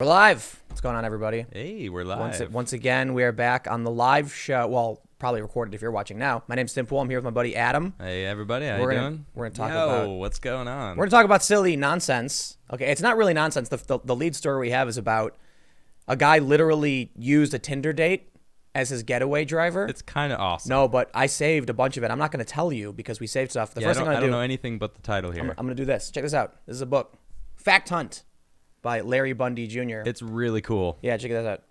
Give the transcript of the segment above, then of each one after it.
We're live. What's going on, everybody? Hey, we're live. Once again, we are back on the live show. Well, probably recorded if you're watching now. My name's Tim Pool. I'm here with my buddy Adam. Hey, everybody. How you doing? We're going to talk about... what's going on? We're going to talk about silly nonsense. Okay, it's not really nonsense. The lead story we have is about a guy literally used a Tinder date as his getaway driver. It's kind of awesome. No, but I saved a bunch of it. I'm not going to tell you because we saved stuff. The first thing I don't know anything but the title here. I'm going to do this. Check this out. This is a book. Fact Hunt by Larry Bundy Jr. It's really cool. Yeah, check this out.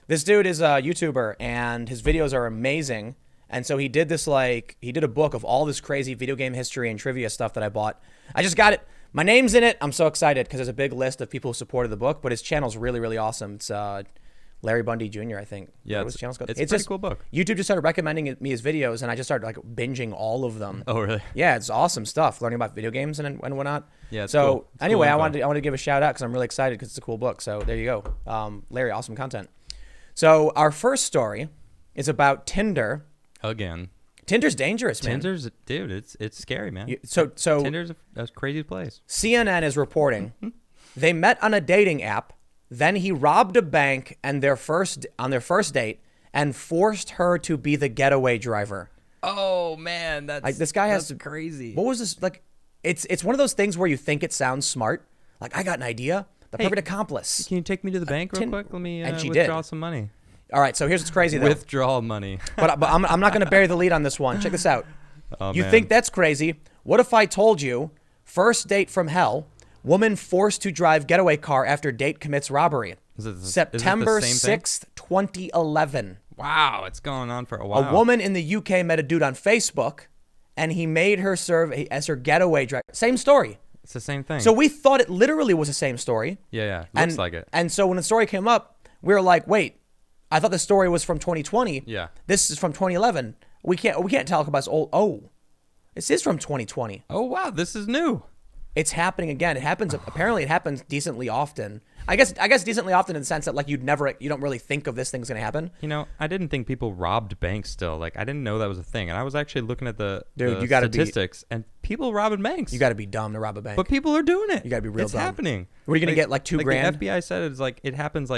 This dude is a YouTuber, and his videos are amazing. And so he did this, he did a book of all this crazy video game history and trivia stuff that I bought. I just got it. My name's in it. I'm so excited because there's a big list of people who supported the book, but his channel's really, really awesome. It's Larry Bundy Jr., I think. Yeah, his channel's called. It's a pretty cool book. YouTube just started recommending me his videos, and I just started binging all of them. Oh, really? Yeah, it's awesome stuff, learning about video games and whatnot. Yeah, it's so cool. It's anyway, cool I wanted to give a shout out because I'm really excited because it's a cool book. So there you go. Larry, awesome content. So our first story is about Tinder. Again. Tinder's dangerous, man. Dude, it's scary, man. So Tinder's a crazy place. CNN is reporting they met on a dating app. Then he robbed a bank and on their first date and forced her to be the getaway driver. Oh man, this guy has crazy. What was this It's one of those things where you think it sounds smart. Like, I got an idea. The perfect accomplice. Can you take me to the bank real quick? Let me and she withdraw some money. All right, so here's what's crazy, though. Withdraw money. but I'm not going to bury the lead on this one. Check this out. Oh, you man. think that's crazy? What if I told you, first date from hell, woman forced to drive getaway car after date commits robbery? September 6th, 2011. Wow, it's going on for a while. A woman in the UK met a dude on Facebook, and he made her serve as her getaway driver. Same story. It's the same thing. So we thought it literally was the same story. Yeah. Looks like it. And so when the story came up, we were like, wait, I thought the story was from 2020. Yeah. This is from 2011. We can't talk about this old. Oh, this is from 2020. Oh, wow, this is new. It's happening again. It happens. Apparently, it happens decently often. I guess decently often in the sense that you don't really think of this thing's gonna happen. You know, I didn't think people robbed banks still. I didn't know that was a thing. And I was actually looking at the statistics, and people robbing banks. You got to be dumb to rob a bank. But people are doing it. You got to be real dumb. It's happening. What are you gonna get, like $2,000? The FBI said it happens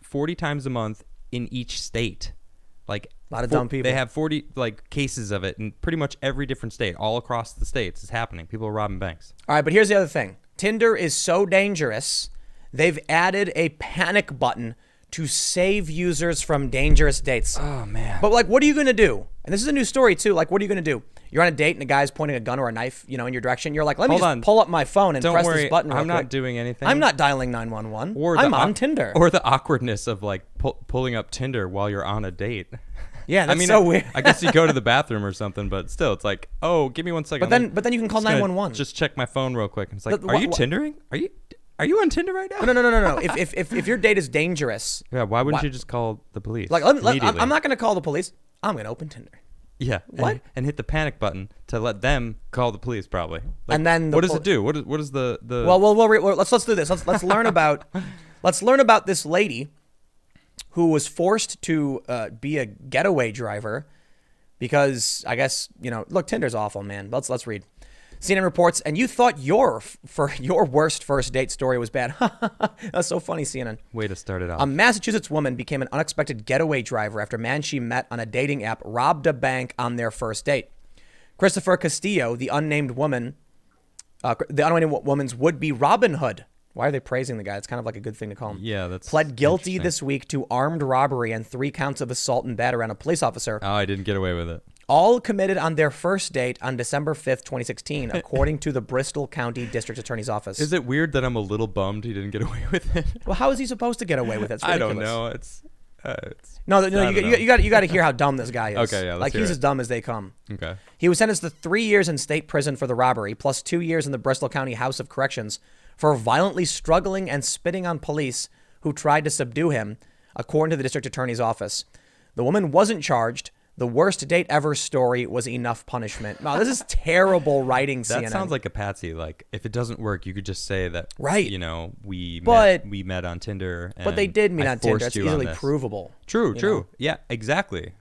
40 times a month in each state. A lot of dumb people. They have 40 cases of it in pretty much every different state, all across the states. It's happening. People are robbing banks. All right, but here's the other thing. Tinder is so dangerous, they've added a panic button to save users from dangerous dates. Oh, man. But what are you going to do? And this is a new story too. What are you going to do? You're on a date and a guy's pointing a gun or a knife, in your direction. You're like, let me just pull up my phone and press this button real quick. I'm not doing anything. I'm not dialing 911. I'm on Tinder. Or the awkwardness of pulling up Tinder while you're on a date. Yeah, that's so weird. I guess you go to the bathroom or something, but still, it's like, oh, give me 1 second. But then you can call 911. Just check my phone real quick. And it's like, are you Tindering? Are you on Tinder right now? No. If your date is dangerous, yeah, why wouldn't you just call the police? I'm not going to call the police. I'm going to open Tinder. Yeah. What? And hit the panic button to let them call the police, probably. And then what does it do? What is the? Well, let's do this. Let's learn about this lady who was forced to be a getaway driver because I guess look, Tinder's awful, man. Let's read. CNN reports, and you thought your worst first date story was bad. That's so funny, CNN. Way to start it off. A Massachusetts woman became an unexpected getaway driver after a man she met on a dating app robbed a bank on their first date. Christopher Castillo, the unnamed woman's would-be Robin Hood. Why are they praising the guy? It's kind of like a good thing to call him. Yeah, that's pled guilty this week to armed robbery and 3 counts of assault and battery on a police officer. Oh, I didn't get away with it. All committed on their first date on December 5th, 2016, according to the Bristol County District Attorney's Office. Is it weird that I'm a little bummed he didn't get away with it? Well, how is he supposed to get away with it? It's ridiculous. I don't know. It's you got to hear how dumb this guy is. Okay, yeah, let's hear he's it. as dumb as they come. Okay. He was sentenced to 3 years in state prison for the robbery, plus 2 years in the Bristol County House of Corrections for violently struggling and spitting on police who tried to subdue him, according to the district attorney's office. The woman wasn't charged. The worst date ever story was enough punishment. Wow, this is terrible writing, CNN. That sounds like a patsy. If it doesn't work, you could just say that, right? We met on Tinder. But they did meet on Tinder. It's easily provable. True. Yeah, exactly.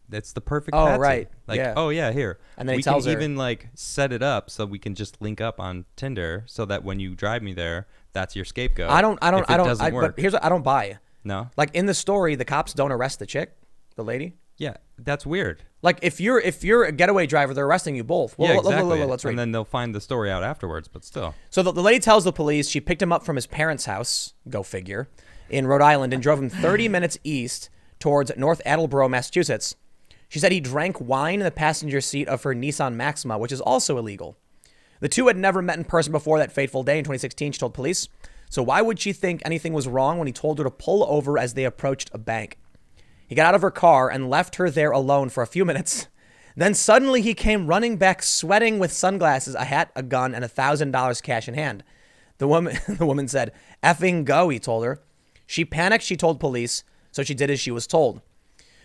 That's the perfect patsy. Oh, right. Oh, yeah, here. And then he tells her. We can even, set it up so we can just link up on Tinder so that when you drive me there, that's your scapegoat. But here's what I don't buy. No. Like in the story, the cops don't arrest the chick, the lady. Yeah, that's weird. Like if you're a getaway driver, they're arresting you both. Well, yeah, exactly. Let's read. And then they'll find the story out afterwards, but still. So the lady tells the police she picked him up from his parents' house, go figure, in Rhode Island and drove him 30 minutes east towards North Attleboro, Massachusetts. She said he drank wine in the passenger seat of her Nissan Maxima, which is also illegal. The two had never met in person before that fateful day in 2016, she told police. So why would she think anything was wrong when he told her to pull over as they approached a bank? He got out of her car and left her there alone for a few minutes. Then suddenly he came running back, sweating, with sunglasses, a hat, a gun, and $1,000 cash in hand. The woman said, "Effing go," he told her. She panicked, she told police, so she did as she was told.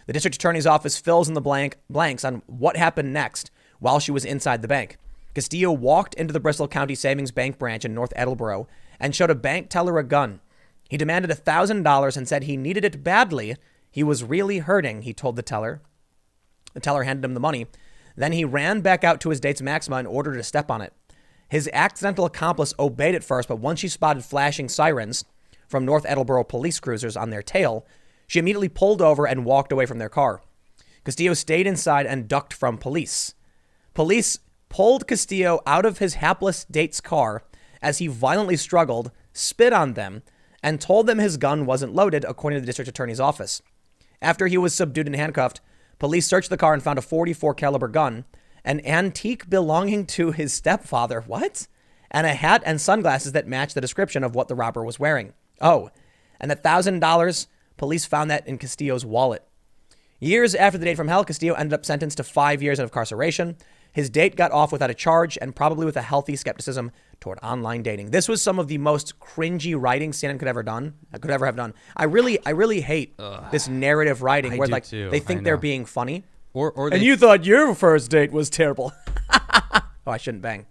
The district attorney's office fills in the blanks on what happened next while she was inside the bank. Castillo walked into the Bristol County Savings Bank branch in North Attleboro and showed a bank teller a gun. He demanded $1,000 and said he needed it badly. He was really hurting, he told the teller. The teller handed him the money. Then he ran back out to his date's Maxima and ordered her to step on it. His accidental accomplice obeyed at first, but once she spotted flashing sirens from North Attleboro police cruisers on their tail, she immediately pulled over and walked away from their car. Castillo stayed inside and ducked from police. Police pulled Castillo out of his hapless date's car as he violently struggled, spit on them, and told them his gun wasn't loaded, according to the district attorney's office. After he was subdued and handcuffed, police searched the car and found a .44 caliber gun, an antique belonging to his stepfather, what? And a hat and sunglasses that matched the description of what the robber was wearing. Oh, and the $1,000, police found that in Castillo's wallet. Years after the date from hell, Castillo ended up sentenced to 5 years of incarceration. His date got off without a charge and probably with a healthy skepticism toward online dating. This was some of the most cringy writing CNN could ever have done. I really hate this narrative writing where like too. They think they're being funny. Or and you thought your first date was terrible. Oh, I shouldn't bang.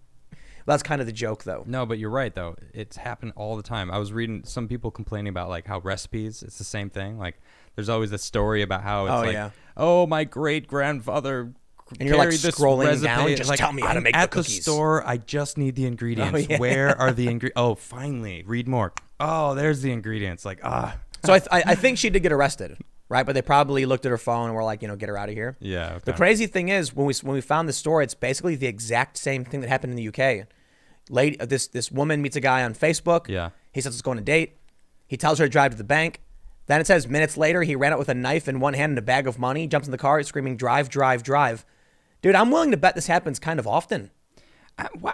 That's kind of the joke, though. No, but you're right, though. It's happened all the time. I was reading some people complaining about like how recipes, it's the same thing. Like there's always this story about how it's oh, my great grandfather. And you're like scrolling recipe. down, just like, tell me how to make the cookies. At the store, I just need the ingredients. Oh, yeah. Where are the ingredients? Oh, finally, read more. Oh, there's the ingredients. Like, So I think she did get arrested, right? But they probably looked at her phone and were like, get her out of here. Yeah. Okay. The crazy thing is, when we found the story, it's basically the exact same thing that happened in the UK. This woman meets a guy on Facebook. Yeah. He says let's go on a date. He tells her to drive to the bank. Then it says minutes later, he ran out with a knife in one hand and a bag of money, jumps in the car, screaming, "Drive, drive, drive." Dude, I'm willing to bet this happens kind of often.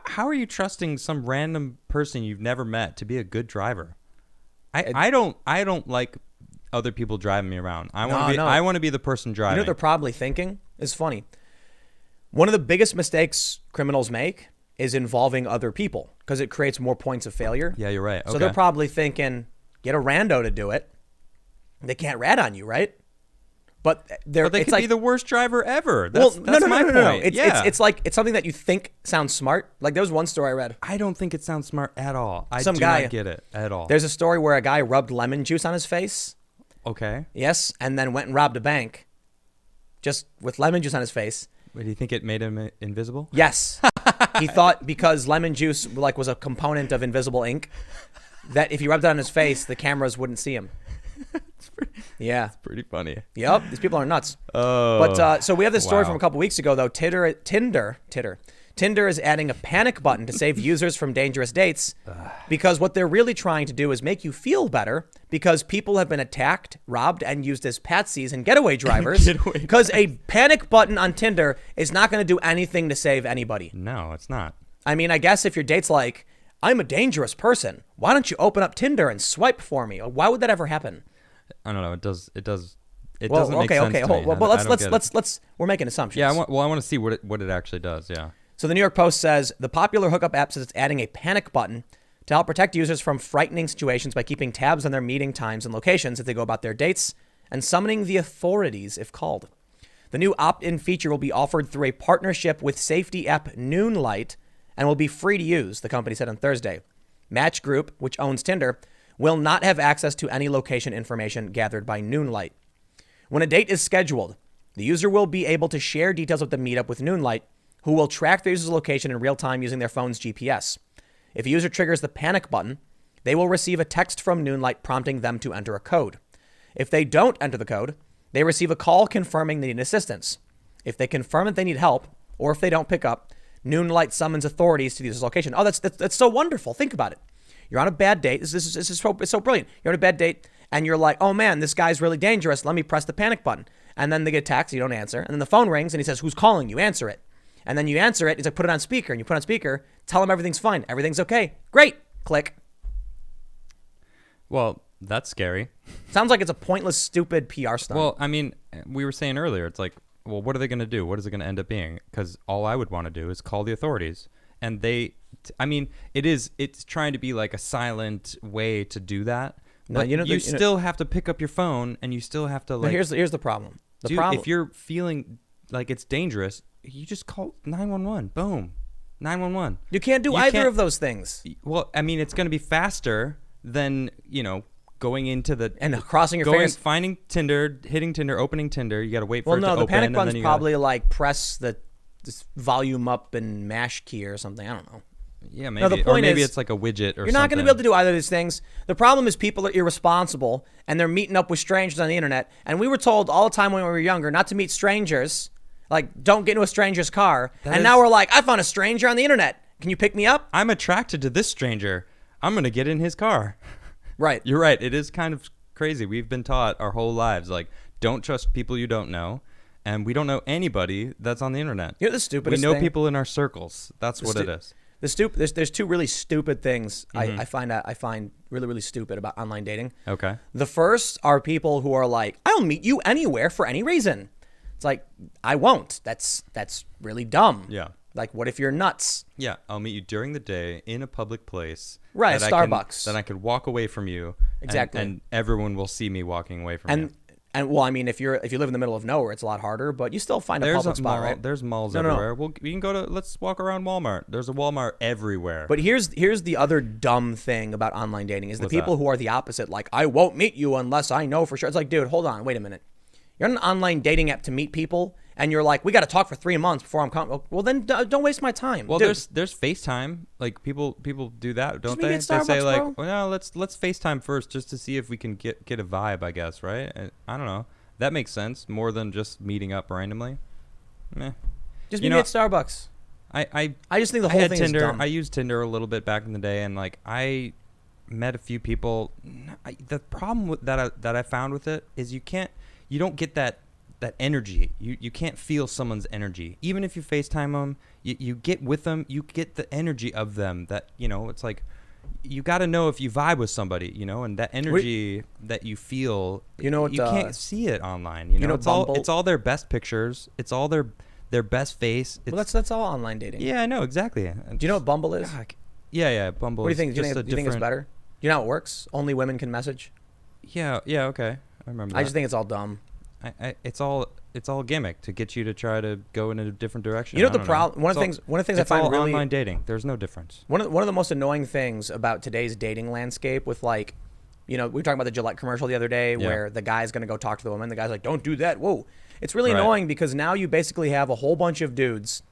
How are you trusting some random person you've never met to be a good driver? I don't like other people driving me around. I want to be the person driving. You know what they're probably thinking? It's funny. One of the biggest mistakes criminals make is involving other people because it creates more points of failure. Yeah, you're right. Okay. So they're probably thinking, get a rando to do it. They can't rat on you, right? But they could be the worst driver ever. No. Point. It's like it's something that you think sounds smart. Like there was one story I read. I don't think it sounds smart at all. I do not get it at all. There's a story where a guy rubbed lemon juice on his face. Okay. Yes, and then went and robbed a bank, just with lemon juice on his face. Wait, do you think it made him invisible? Yes. He thought because lemon juice was a component of invisible ink, that if he rubbed it on his face, the cameras wouldn't see him. It's pretty funny. Yep, these people are nuts. Oh, but so we have this story from a couple weeks ago, though. Tinder is adding a panic button to save users from dangerous dates because what they're really trying to do is make you feel better because people have been attacked, robbed, and used as patsies and getaway drivers. Because a panic button on Tinder is not going to do anything to save anybody. No, it's not. I mean, I guess if your date's like, I'm a dangerous person, why don't you open up Tinder and swipe for me? Why would that ever happen? I don't know. It doesn't make sense to me. Well, let's we're making assumptions. Yeah, I want to see what it actually does. Yeah. So the New York Post says the popular hookup app says it's adding a panic button to help protect users from frightening situations by keeping tabs on their meeting times and locations as they go about their dates and summoning the authorities if called. The new opt-in feature will be offered through a partnership with safety app Noonlight and will be free to use, the company said on Thursday. Match Group, which owns Tinder, will not have access to any location information gathered by Noonlight. When a date is scheduled, the user will be able to share details of the meetup with Noonlight, who will track the user's location in real time using their phone's GPS. If a user triggers the panic button, they will receive a text from Noonlight prompting them to enter a code. If they don't enter the code, they receive a call confirming they need assistance. If they confirm that they need help, or if they don't pick up, Noonlight summons authorities to the user's location. Oh, that's so wonderful. Think about it. You're on a bad date. This is so brilliant. You're on a bad date, and you're like, oh man, this guy's really dangerous. Let me press the panic button. And then they get a text, you don't answer. And then the phone rings, and he says, who's calling you? Answer it. And then you answer it. He's like, put it on speaker. And you put it on speaker. Tell him everything's fine. Everything's okay. Great. Click. Well, that's scary. Sounds like it's a pointless, stupid PR stunt. Well, I mean, we were saying earlier, it's like, well, what are they going to do? What is it going to end up being? Because all I would want to do is call the authorities. And it's trying to be like a silent way to do that. No, but you still have to pick up your phone, and you still have to like. Here's the problem. If you're feeling like it's dangerous, you just call 911. Boom, 911. You can't do either of those things. Well, I mean, it's going to be faster than going into the and crossing your fingers, finding Tinder, hitting Tinder, opening Tinder. You got to wait for it to open. Well, no, the panic button's probably like press this volume up and mash key or something. I don't know. Yeah, maybe. No, the point is, it's like a widget or something. You're not going to be able to do either of these things. The problem is people are irresponsible, and they're meeting up with strangers on the internet. And we were told all the time when we were younger not to meet strangers. Like, don't get into a stranger's car. Now we're like, I found a stranger on the internet. Can you pick me up? I'm attracted to this stranger. I'm going to get in his car. Right. You're right. It is kind of crazy. We've been taught our whole lives, like, don't trust people you don't know. And we don't know anybody that's on the internet. You know the stupidest thing? We know thing? people in our circles. That's what it is. There's two really stupid things I find really, really stupid about online dating. Okay. The first are people who are like, I'll meet you anywhere for any reason. It's like, I won't. That's really dumb. Yeah. Like, what if you're nuts? Yeah, I'll meet you during the day in a public place. Right, at Starbucks. Then I could walk away from you. Exactly. And everyone will see me walking away from you. And well, I mean, if you live in the middle of nowhere, it's a lot harder, but you still find a public spot, right? There's malls everywhere. We can go to. Let's walk around Walmart. There's a Walmart everywhere. But here's the other dumb thing about online dating is the people who are the opposite. Like, I won't meet you unless I know for sure. It's like, dude, hold on, wait a minute. You're on an online dating app to meet people, and you're like, we got to talk for 3 months before I'm coming. Well, then don't waste my time. Well, dude. there's FaceTime. Like people do that, don't they? They say like, bro. well, no, let's FaceTime first just to see if we can get a vibe, I guess, right? I don't know. That makes sense more than just meeting up randomly. Meh. Just meet me at Starbucks. I just think the whole thing Tinder. is dumb. I used Tinder a little bit back in the day, and like I met a few people. The problem that I found with it is you don't get that energy. You can't feel someone's energy. Even if you FaceTime them, you get with them, you get the energy of them that, it's like you got to know if you vibe with somebody, and that energy that you feel, you can't see it online, it's all their best pictures. It's all their best face. Well, that's all online dating. Yeah, I know. Exactly. Do you know what Bumble is? God, yeah. Bumble. What do you think? Do you think it's better? Do you know how it works? Only women can message? Yeah, okay. I remember that. I just think it's all dumb. It's all gimmick to get you to try to go in a different direction. You know the problem. One of the things I find really online dating. There's no difference. One of the most annoying things about today's dating landscape with like, we were talking about the Gillette commercial the other day where the guy's gonna go talk to the woman. The guy's like, "Don't do that." Whoa, it's really annoying because now you basically have a whole bunch of dudes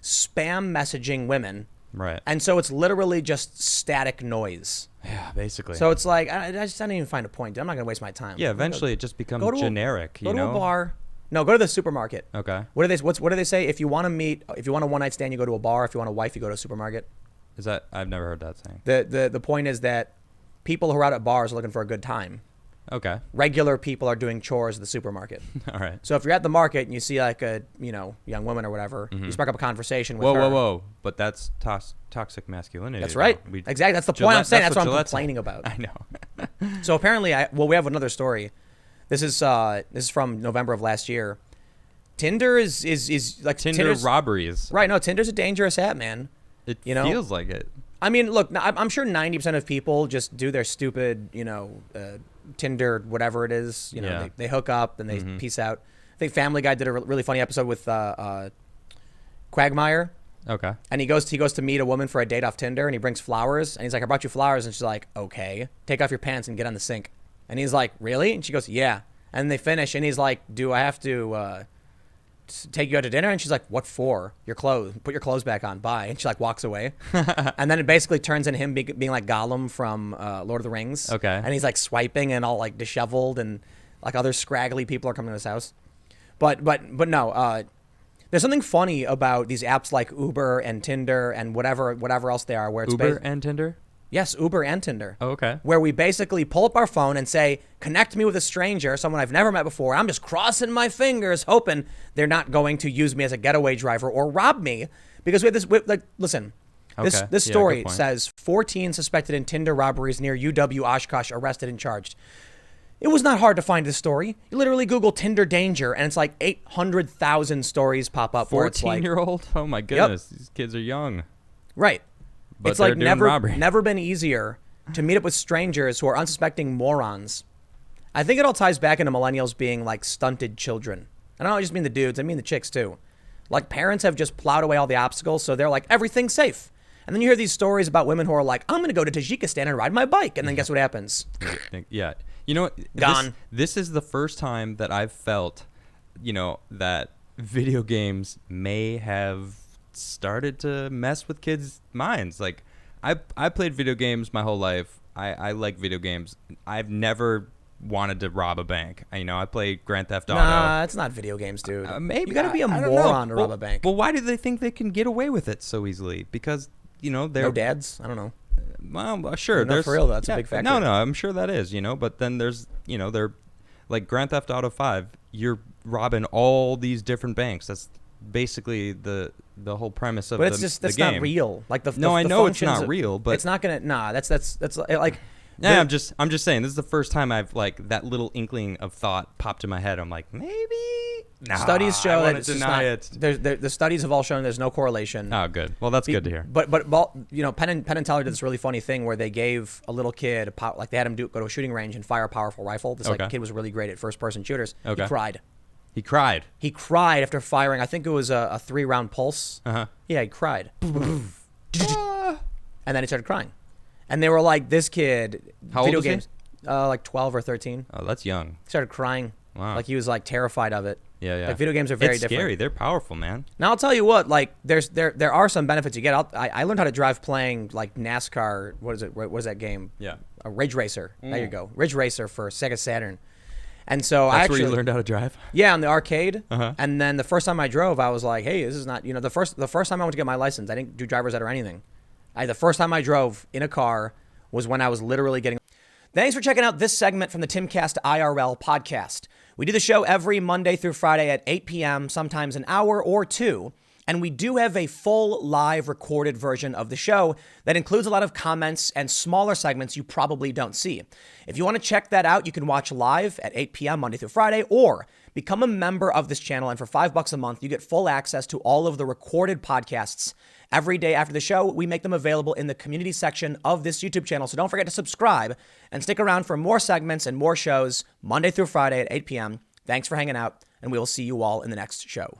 spam messaging women. Right. And so it's literally just static noise. Yeah, basically. So it's like I don't even find a point. I'm not gonna waste my time. Yeah, eventually it just becomes generic. Go to a bar. No, go to the supermarket. Okay. What do they say? If you want a one night stand, you go to a bar. If you want a wife, you go to a supermarket. Is that I've never heard that saying. The point is that people who are out at bars are looking for a good time. Okay. Regular people are doing chores at the supermarket. All right. So if you're at the market and you see like a young woman or whatever, you spark up a conversation with her. Whoa! But that's toxic masculinity. That's right. Exactly. That's the point I'm saying. That's what I'm complaining about. I know. So apparently, we have another story. This is from November of last year. Tinder is like Tinder robberies. Right. No, Tinder's a dangerous app, man. It feels like it. I mean, look, I'm sure 90% of people just do their stupid, Tinder, whatever it is. They hook up and they peace out. I think Family Guy did a really funny episode with Quagmire. Okay. And he goes to meet a woman for a date off Tinder, and he brings flowers, and he's like, "I brought you flowers," and she's like, "Okay, take off your pants and get on the sink." And he's like, "Really?" And she goes, "Yeah." And they finish, and he's like, "Do I have to take you out to dinner? And she's like, what for? Your clothes. Put your clothes back on. Bye. And she like walks away. And then it basically turns into him being like Gollum from Lord of the Rings. Okay. And he's like swiping and all like disheveled, and like other scraggly people are coming to his house. But no, there's something funny about these apps like Uber and Tinder and whatever else they are, where it's Uber and Tinder? Yes, Uber and Tinder. Oh, okay. Where we basically pull up our phone and say, connect me with a stranger, someone I've never met before. I'm just crossing my fingers, hoping they're not going to use me as a getaway driver or rob me. Because we have this, listen, Okay. this Yeah, story good point. says 14 suspected in Tinder robberies near UW Oshkosh arrested and charged. It was not hard to find this story. You literally Google Tinder danger, and it's like 800,000 stories pop up where it's like, 14-year-old? Oh my goodness. These kids are young. right. But It's they're like doing robbery. never been easier to meet up with strangers who are unsuspecting morons. I think it all ties back into millennials being like stunted children. And I don't just mean the dudes, I mean the chicks too. Like parents have just plowed away all the obstacles, so they're like, everything's safe. And then you hear these stories about women who are like, I'm going to go to Tajikistan and ride my bike. And then guess what happens? Yeah. You know what? Gone. This is the first time that I've felt, that video games may have started to mess with kids' minds. Like, I played video games my whole life. I like video games. I've never wanted to rob a bank. I played Grand Theft Auto. Nah, it's not video games, dude. Maybe You got to be a I don't moron know. to rob a bank. Well, why do they think they can get away with it so easily? Because they're No dads? I don't know. Well, sure. No, There's for real, though, that's a big factor. No, I'm sure that is, but then there's, they're like Grand Theft Auto 5. You're robbing all these different banks. That's basically the whole premise of But it's the just, that's game. not real. Like the No, I the know it's functions not of- real, but it's not gonna. Nah, that's like. Yeah, I'm just saying this is the first time I've like that little inkling of thought popped in my head. I'm like, maybe. Nah, Studies I show that wanna it's just deny not. it. The studies have all shown there's no correlation. Oh, good. Well, that's good to hear. But Penn and Teller did this really funny thing where they gave a little kid like they had him go to a shooting range and fire a powerful rifle. This like Okay. kid was really great at first person shooters. Okay. He cried. He cried. He cried after firing. I think it was a 3-round pulse. Uh huh. Yeah, he cried. And then he started crying. And they were like, this kid, How old video was he? games, like 12 or 13. Oh, that's young. He started crying. Wow. Like he was like terrified of it. Yeah. Like video games are very it's different. scary. They're powerful, man. Now I'll tell you what, like there are some benefits you get. I learned how to drive playing like NASCAR. What is it? What is that game? Yeah. A Ridge Racer. There you go. Ridge Racer for Sega Saturn. And so That's I actually where you learned how to drive. yeah, on the arcade. Uh-huh. And then the first time I drove, I was like, hey, this is not the first time I went to get my license. I didn't do driver's ed or anything. The first time I drove in a car was when I was literally getting. Thanks for checking out this segment from the Timcast IRL podcast. We do the show every Monday through Friday at 8 p.m., sometimes an hour or two. And we do have a full live recorded version of the show that includes a lot of comments and smaller segments you probably don't see. If you want to check that out, you can watch live at 8 p.m. Monday through Friday, or become a member of this channel. And for $5 a month, you get full access to all of the recorded podcasts. Every day after the show, we make them available in the community section of this YouTube channel. So don't forget to subscribe and stick around for more segments and more shows Monday through Friday at 8 p.m. Thanks for hanging out, and we will see you all in the next show.